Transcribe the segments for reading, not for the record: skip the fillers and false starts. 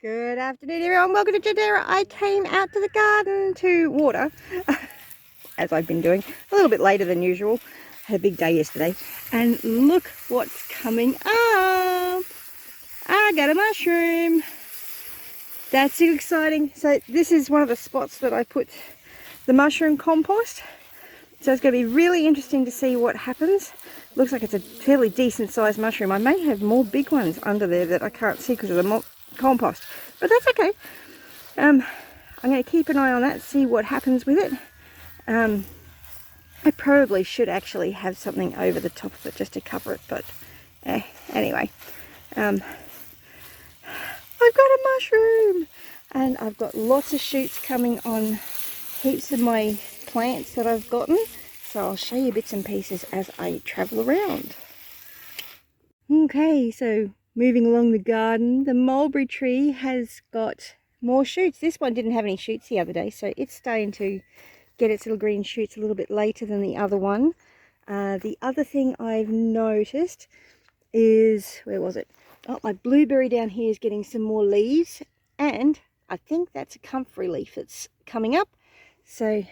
Good afternoon everyone, welcome to Jadera. I came out to the garden to water, as I've been doing, a little bit later than usual. Had a big day yesterday, and look what's coming up. I got a mushroom. That's so exciting. So this is one of the spots that I put the mushroom compost. So it's going to be really interesting to see what happens. Looks like it's a fairly decent sized mushroom. I may have more big ones under there that I can't see because of the compost, but that's okay. I'm going to keep an eye on that, see what happens with it. I probably should actually have something over the top of it just to cover it, but anyway. I've got a mushroom, and I've got lots of shoots coming on heaps of my plants that I've gotten, so I'll show you bits and pieces as I travel around. Okay, so moving along the garden, the mulberry tree has got more shoots. This one didn't have any shoots the other day, so it's starting to get its little green shoots a little bit later than the other one. The other thing I've noticed is, where was it? Oh, my blueberry down here is getting some more leaves, and I think that's a comfrey leaf that's coming up. So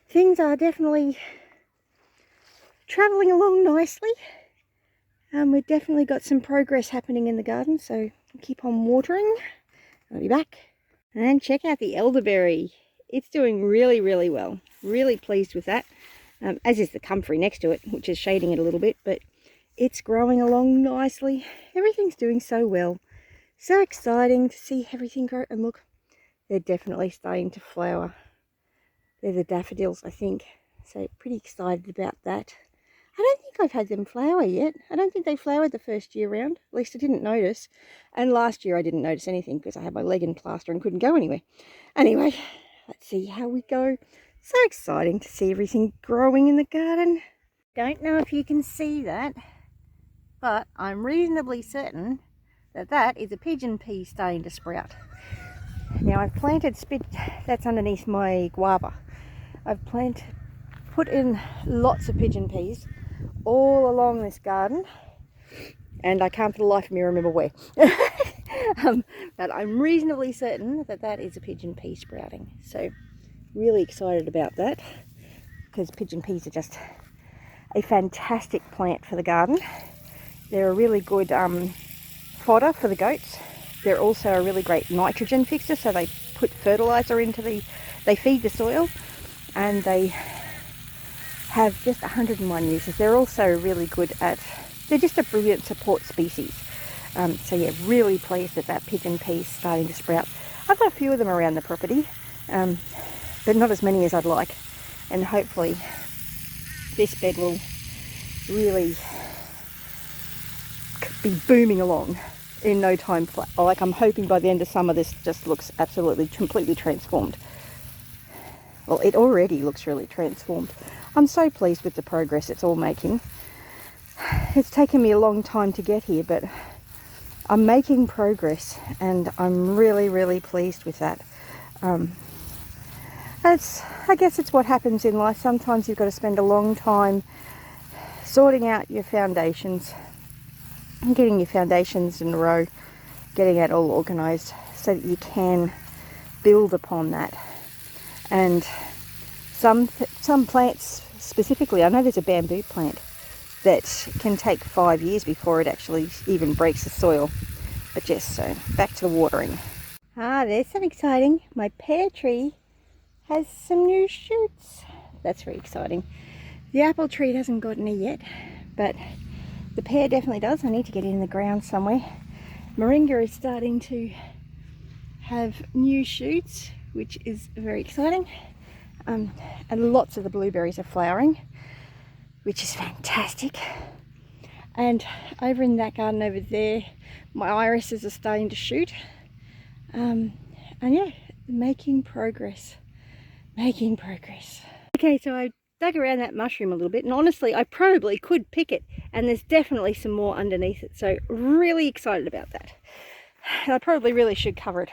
things are definitely travelling along nicely. We've definitely got some progress happening in the garden, so keep on watering. I'll be back. And check out the elderberry. It's doing really, really well. Really pleased with that, as is the comfrey next to it, which is shading it a little bit, but it's growing along nicely. Everything's doing so well. So exciting to see everything grow. And look, they're definitely starting to flower. They're the daffodils, I think. So pretty excited about that. I don't think I've had them flower yet. I don't think they flowered the first year round. At least I didn't notice. And last year I didn't notice anything because I had my leg in plaster and couldn't go anywhere. Anyway, let's see how we go. So exciting to see everything growing in the garden. Don't know if you can see that, but I'm reasonably certain that that is a pigeon pea starting to sprout. Now I've planted that's underneath my guava. I've put in lots of pigeon peas all along this garden, and I can't for the life of me remember where. But I'm reasonably certain that that is a pigeon pea sprouting. So really excited about that, because pigeon peas are just a fantastic plant for the garden. They're a really good fodder for the goats. They're also a really great nitrogen fixer, so they put fertilizer into they feed the soil, and they have just 101 uses. They're also really good they're just a brilliant support species. So yeah, really pleased that that pigeon pea is starting to sprout. I've got a few of them around the property, but not as many as I'd like, and hopefully this bed will really be booming along in no time flat. Like, I'm hoping by the end of summer this just looks absolutely completely transformed. Well, it already looks really transformed. I'm so pleased with the progress it's all making. It's taken me a long time to get here, but I'm making progress, and I'm really, really pleased with that. I guess it's what happens in life. Sometimes you've got to spend a long time sorting out your foundations, getting your foundations in a row, getting it all organised so that you can build upon that. And some plants specifically, I know there's a bamboo plant that can take 5 years before it actually even breaks the soil. But yes, so back to the watering. There's some exciting. My pear tree has some new shoots. That's very exciting. The apple tree hasn't got any yet, but the pear definitely does. I need to get it in the ground somewhere. Moringa is starting to have new shoots, which is very exciting. And lots of the blueberries are flowering, which is fantastic. And over in that garden over there, my irises are starting to shoot. And yeah, making progress. Okay, so I dug around that mushroom a little bit, and honestly I probably could pick it, and there's definitely some more underneath it, so really excited about that. And I probably really should cover it.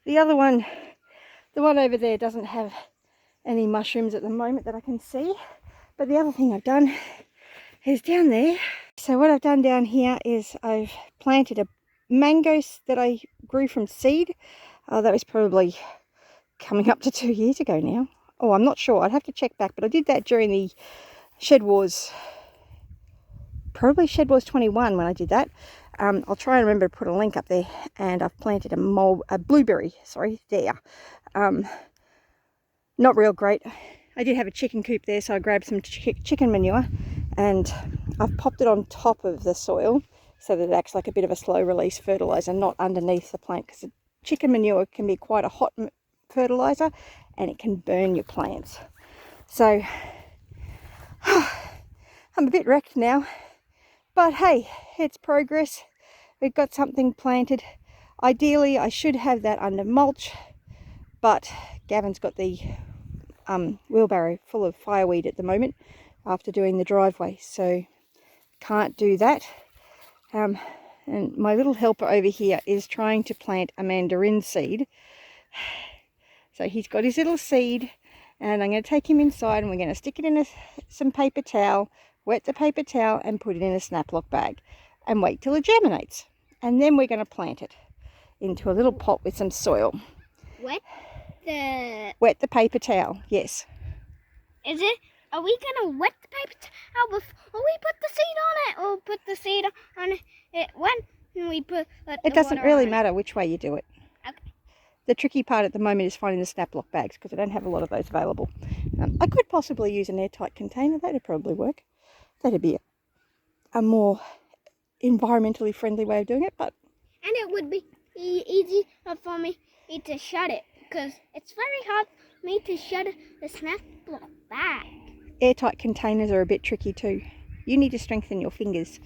The other one, the one over there, doesn't have any mushrooms at the moment that I can see, but the other thing I've done is down there. So what I've done down here is I've planted a mangoes that I grew from seed. That was probably coming up to 2 years ago now. Oh, I'm not sure. I'd have to check back, but I did that during the Shed Wars, probably Shed Wars 21 when I did that. I'll try and remember to put a link up there. And I've planted a blueberry, there. Not real great. I did have a chicken coop there, so I grabbed some chicken manure and I've popped it on top of the soil so that it acts like a bit of a slow release fertilizer, not underneath the plant, because chicken manure can be quite a hot fertilizer and it can burn your plants. So I'm a bit wrecked now, but hey, it's progress. We've got something planted. Ideally I should have that under mulch, but Gavin's got the wheelbarrow full of fireweed at the moment after doing the driveway, so can't do that. And my little helper over here is trying to plant a mandarin seed. So he's got his little seed, and I'm going to take him inside and we're going to stick it in some paper towel, wet the paper towel and put it in a snap-lock bag and wait till it germinates. And then we're going to plant it into a little pot with some soil. Wet the paper towel, yes. Is it? Are we gonna wet the paper towel before we put the seed on it, or put the seed on it when we put the It doesn't really on matter which way you do it. Okay. The tricky part at the moment is finding the snap-lock bags, because I don't have a lot of those available. I could possibly use an airtight container. That'd probably work. That'd be a more environmentally friendly way of doing it, but... And it would be easy for me to shut it, because it's very hard for me to shut the snap-lock bag. Airtight containers are a bit tricky too. You need to strengthen your fingers.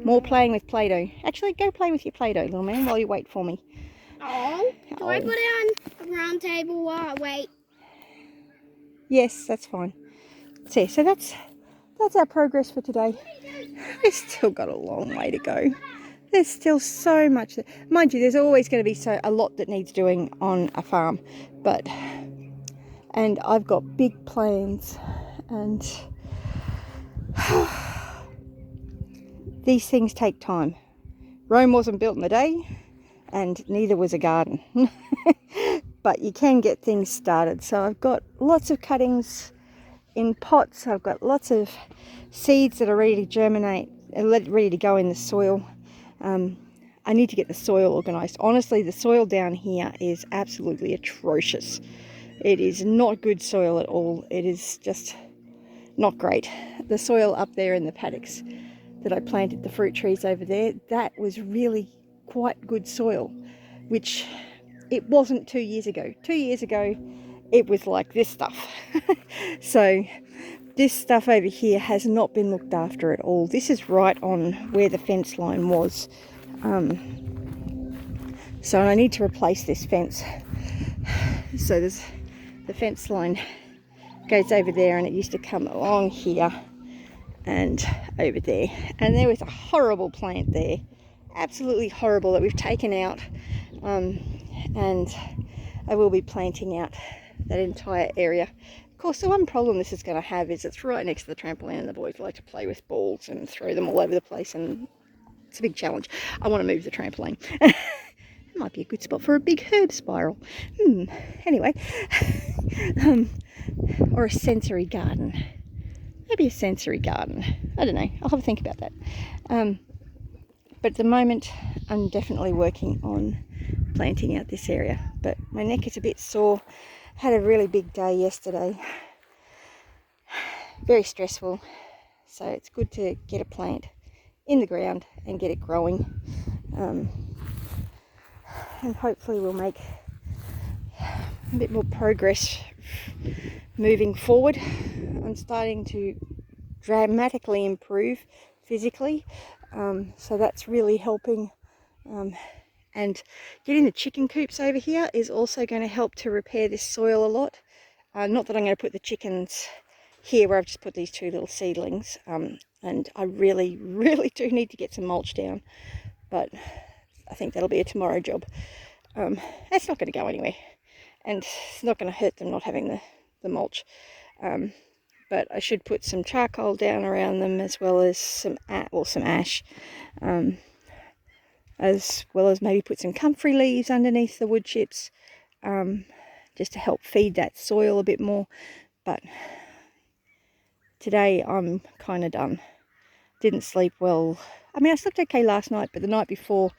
More playing with Play-Doh. Actually, go play with your Play-Doh, little man, while you wait for me. Oh, do I put it on the round table while I wait? Yes, that's fine. So that's our progress for today. We've still got a long way to go. There's still so much. Mind you, there's always going to be a lot that needs doing on a farm. And I've got big plans. And these things take time. Rome wasn't built in a day, and neither was a garden. But you can get things started. So I've got lots of cuttings in pots. I've got lots of seeds that are ready to germinate, ready to go in the soil. I need to get the soil organised. Honestly, the soil down here is absolutely atrocious. It is not good soil at all. It is just not great. The soil up there in the paddocks that I planted the fruit trees over there, that was really quite good soil, which it wasn't 2 years ago. 2 years ago, it was like this stuff. So this stuff over here has not been looked after at all. This is right on where the fence line was. So I need to replace this fence. So there's the fence line goes over there, and it used to come along here and over there, and there was a horrible plant there, absolutely horrible, that we've taken out, and I will be planting out that entire area. Of course, the one problem this is going to have is it's right next to the trampoline, and the boys like to play with balls and throw them all over the place, and it's a big challenge. I want to move the trampoline. It might be a good spot for a big herb spiral. Anyway, or a sensory garden. Maybe a sensory garden. I don't know. I'll have a think about that. But at the moment, I'm definitely working on planting out this area. But my neck is a bit sore. Had a really big day yesterday. Very stressful. So it's good to get a plant in the ground and get it growing. And hopefully we'll make a bit more progress moving forward. I'm starting to dramatically improve physically, so that's really helping, and getting the chicken coops over here is also going to help to repair this soil a lot. Not that I'm going to put the chickens here where I've just put these 2 little seedlings, and I really do need to get some mulch down, but I think that'll be a tomorrow job. It's not going to go anywhere, and it's not going to hurt them not having the mulch. But I should put some charcoal down around them, as well as some ash. as well as maybe put some comfrey leaves underneath the wood chips, just to help feed that soil a bit more. But today I'm kind of done. Didn't sleep well. I mean, I slept okay last night, but the night before,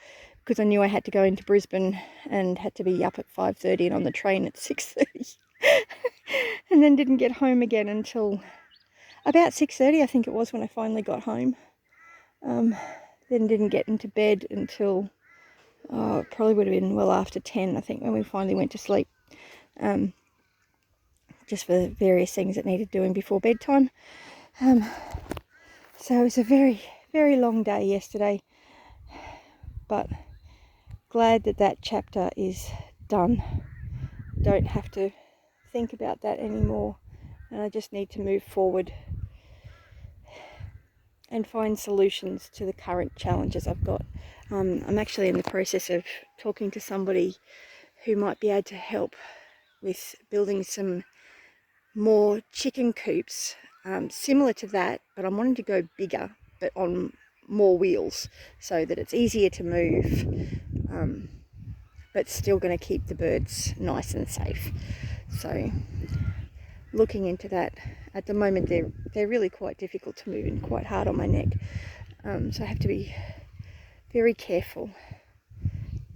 because I knew I had to go into Brisbane and had to be up at 5:30 and on the train at 6:30, and then didn't get home again until about 6:30, I think it was, when I finally got home. Then didn't get into bed until it probably would have been well after 10, I think, when we finally went to sleep. Just for various things that needed doing before bedtime. So it was a very, very long day yesterday, but glad that that chapter is done. Don't have to think about that anymore, and I just need to move forward and find solutions to the current challenges I've got. I'm actually in the process of talking to somebody who might be able to help with building some more chicken coops, similar to that, but I'm wanting to go bigger, but on more wheels, so that it's easier to move, but still going to keep the birds nice and safe. So looking into that. At the moment they're really quite difficult to move and quite hard on my neck, so I have to be very careful,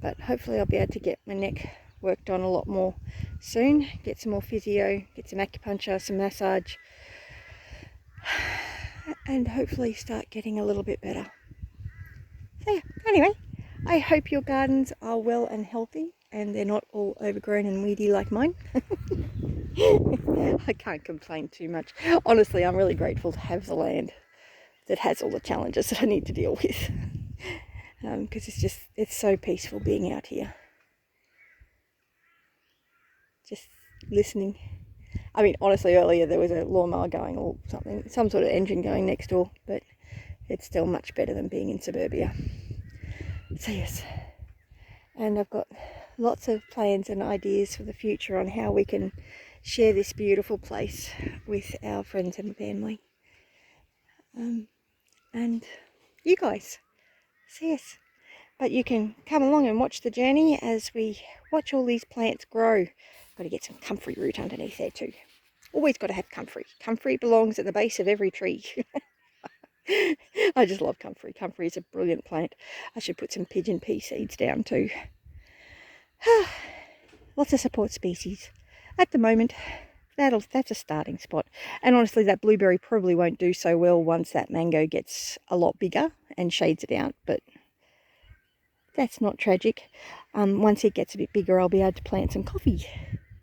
but hopefully I'll be able to get my neck worked on a lot more soon, get some more physio, get some acupuncture, some massage, and hopefully start getting a little bit better. So yeah, anyway, I hope your gardens are well and healthy and they're not all overgrown and weedy like mine. I can't complain too much. Honestly, I'm really grateful to have the land that has all the challenges that I need to deal with, because it's so peaceful being out here, just listening. I mean, honestly, earlier there was a lawnmower going or something, some sort of engine going next door, but it's still much better than being in suburbia. So yes, and I've got lots of plans and ideas for the future on how we can share this beautiful place with our friends and family, and you guys. So yes, but you can come along and watch the journey as we watch all these plants grow. Got to get some comfrey root underneath there too. Always got to have comfrey. Comfrey belongs at the base of every tree. I just love comfrey. Comfrey is a brilliant plant. I should put some pigeon pea seeds down too. Lots of support species. At the moment, that's a starting spot. And honestly, that blueberry probably won't do so well once that mango gets a lot bigger and shades it out, but that's not tragic. Once it gets a bit bigger, I'll be able to plant some coffee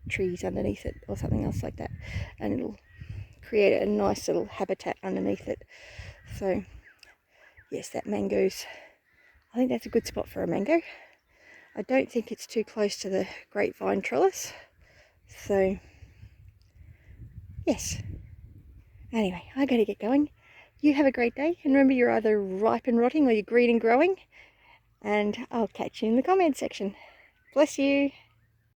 trees underneath it or something else like that, and it'll create a nice little habitat underneath it. So yes, that mango's, I think that's a good spot for a mango. I don't think it's too close to the grapevine trellis, so yes. Anyway, I gotta get going. You have a great day, and remember, you're either ripe and rotting or you're green and growing, and I'll catch you in the comment section. Bless you.